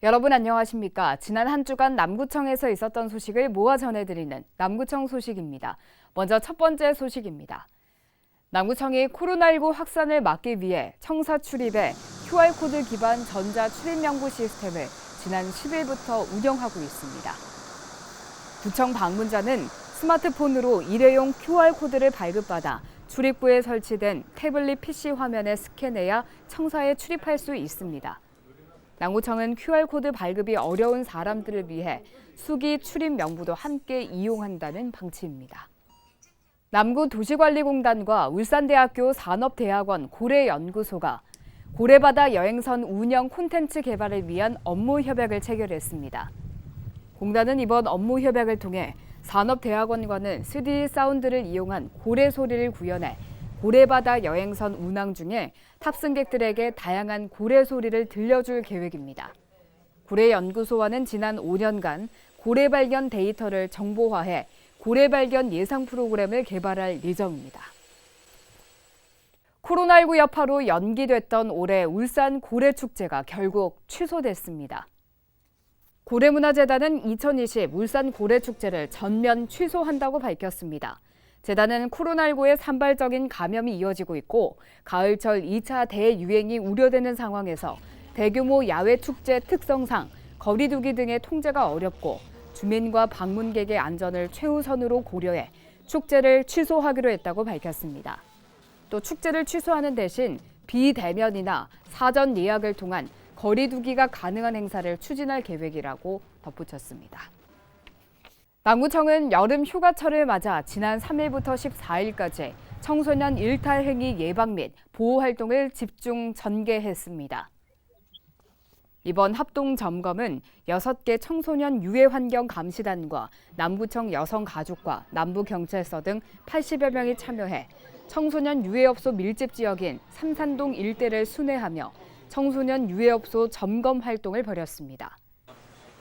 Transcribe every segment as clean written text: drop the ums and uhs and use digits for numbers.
여러분 안녕하십니까? 지난 한 주간 남구청에서 있었던 소식을 모아 전해드리는 남구청 소식입니다. 먼저 첫 번째 소식입니다. 남구청이 코로나19 확산을 막기 위해 청사 출입에 QR코드 기반 전자 출입 명부 시스템을 지난 10일부터 운영하고 있습니다. 구청 방문자는 스마트폰으로 일회용 QR코드를 발급받아 출입구에 설치된 태블릿 PC 화면에 스캔해야 청사에 출입할 수 있습니다. 남구청은 QR코드 발급이 어려운 사람들을 위해 수기 출입 명부도 함께 이용한다는 방침입니다. 남구도시관리공단과 울산대학교 산업대학원 고래연구소가 고래바다 여행선 운영 콘텐츠 개발을 위한 업무 협약을 체결했습니다. 공단은 이번 업무 협약을 통해 산업대학원과는 3D 사운드를 이용한 고래 소리를 구현해 고래바다 여행선 운항 중에 탑승객들에게 다양한 고래 소리를 들려줄 계획입니다. 고래연구소와는 지난 5년간 고래 발견 데이터를 정보화해 고래 발견 예상 프로그램을 개발할 예정입니다. 코로나19 여파로 연기됐던 올해 울산 고래축제가 결국 취소됐습니다. 고래문화재단은 2020 울산 고래축제를 전면 취소한다고 밝혔습니다. 재단은 코로나19의 산발적인 감염이 이어지고 있고 가을철 2차 대유행이 우려되는 상황에서 대규모 야외 축제 특성상 거리 두기 등의 통제가 어렵고 주민과 방문객의 안전을 최우선으로 고려해 축제를 취소하기로 했다고 밝혔습니다. 또 축제를 취소하는 대신 비대면이나 사전 예약을 통한 거리 두기가 가능한 행사를 추진할 계획이라고 덧붙였습니다. 남구청은 여름 휴가철을 맞아 지난 3일부터 14일까지 청소년 일탈 행위 예방 및 보호 활동을 집중 전개했습니다. 이번 합동 점검은 6개 청소년 유해 환경 감시단과 남구청 여성가족과 남부경찰서 등 80여 명이 참여해 청소년 유해업소 밀집 지역인 삼산동 일대를 순회하며 청소년 유해업소 점검 활동을 벌였습니다.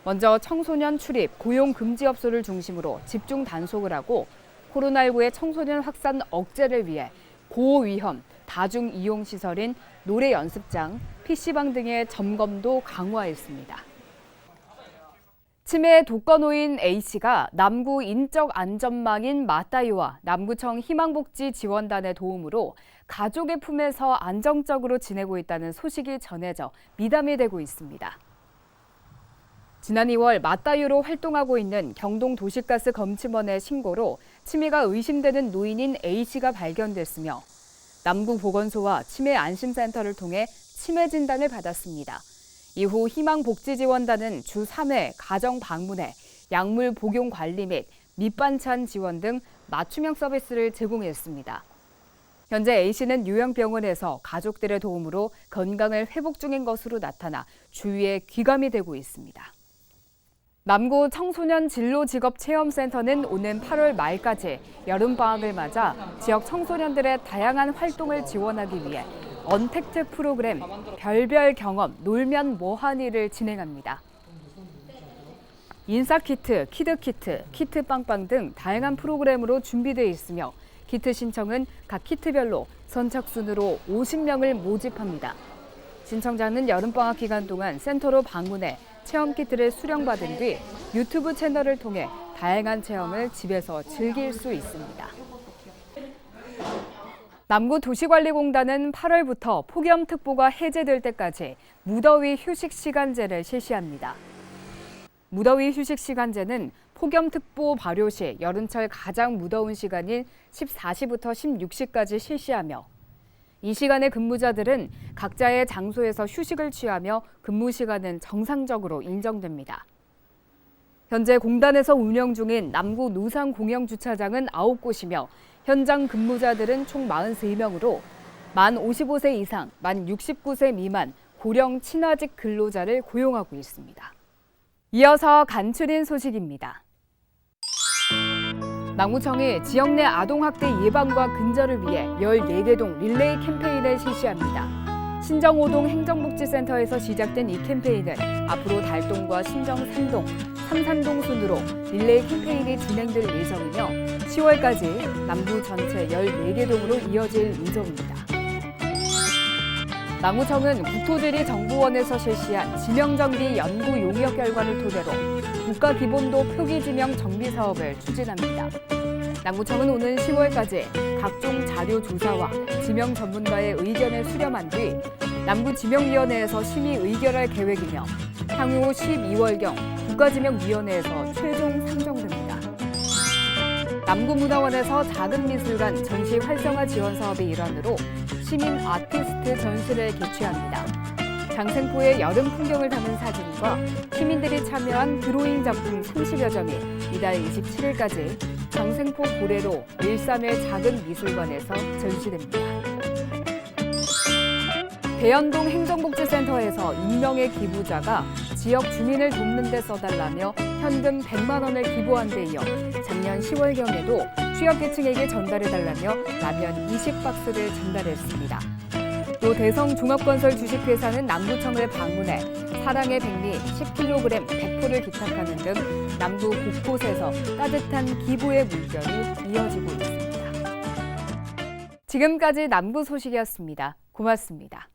먼저 청소년 출입, 고용 금지 업소를 중심으로 집중 단속을 하고 코로나19의 청소년 확산 억제를 위해 고위험 다중 이용 시설인 노래 연습장, PC방 등의 점검도 강화했습니다. 치매 독거노인 A씨가 남구 인적 안전망인 맞다이와 남구청 희망복지 지원단의 도움으로 가족의 품에서 안정적으로 지내고 있다는 소식이 전해져 미담이 되고 있습니다. 지난 2월 맞다유로 활동하고 있는 경동도시가스 검침원의 신고로 치매가 의심되는 노인인 A씨가 발견됐으며 남구보건소와 치매안심센터를 통해 치매 진단을 받았습니다. 이후 희망복지지원단은 주 3회 가정 방문해 약물 복용 관리 및 밑반찬 지원 등 맞춤형 서비스를 제공했습니다. 현재 A씨는 요양병원에서 가족들의 도움으로 건강을 회복 중인 것으로 나타나 주위에 귀감이 되고 있습니다. 남구 청소년 진로직업체험센터는 오는 8월 말까지 여름방학을 맞아 지역 청소년들의 다양한 활동을 지원하기 위해 언택트 프로그램 별별 경험 놀면 뭐하니를 진행합니다. 인싸키트, 키드키트, 키트빵빵 등 다양한 프로그램으로 준비되어 있으며 키트 신청은 각 키트별로 선착순으로 50명을 모집합니다. 신청자는 여름방학 기간 동안 센터로 방문해 체험 키트를 수령받은 뒤 유튜브 채널을 통해 다양한 체험을 집에서 즐길 수 있습니다. 남구도시관리공단은 8월부터 폭염특보가 해제될 때까지 무더위 휴식시간제를 실시합니다. 무더위 휴식시간제는 폭염특보 발효 시 여름철 가장 무더운 시간인 14시부터 16시까지 실시하며 이 시간에 근무자들은 각자의 장소에서 휴식을 취하며 근무 시간은 정상적으로 인정됩니다. 현재 공단에서 운영 중인 남구 노상 공영주차장은 9곳이며 현장 근무자들은 총 43명으로 만 55세 이상, 만 69세 미만 고령 친화직 근로자를 고용하고 있습니다. 이어서 간추린 소식입니다. 남구청이 지역 내 아동학대 예방과 근절을 위해 14개동 릴레이 캠페인을 실시합니다. 신정5동 행정복지센터에서 시작된 이 캠페인은 앞으로 달동과 신정 3동, 삼산동 순으로 릴레이 캠페인이 진행될 예정이며 10월까지 남구 전체 14개 동으로 이어질 예정입니다. 남구청은 국토지리정보원에서 실시한 지명정비 연구 용역 결과를 토대로 국가기본도 표기지명 정비 사업을 추진합니다. 남구청은 오는 10월까지 각종 자료 조사와 지명 전문가의 의견을 수렴한 뒤 남구지명위원회에서 심의 의결할 계획이며 향후 12월경 국가지명위원회에서 최종 상정됩니다. 남구문화원에서 작은미술관 전시 활성화 지원 사업의 일환으로 시민 아티스트 전시를 개최합니다. 장생포의 여름 풍경을 담은 사진과 시민들이 참여한 드로잉 작품 30여 점이 이달 27일까지 장생포 고래로 131 작은미술관에서 전시됩니다. 대연동 행정복지센터에서 익명의 기부자가 지역 주민을 돕는 데 써달라며 현금 100만 원을 기부한 데 이어 작년 10월경에도 취약계층에게 전달해달라며 라면 20박스를 전달했습니다. 또 대성종합건설 주식회사는 남구청을 방문해 사랑의 백미 10kg 100포를 기탁하는 등 남구 곳곳에서 따뜻한 기부의 물결이 이어지고 있습니다. 지금까지 남구 소식이었습니다. 고맙습니다.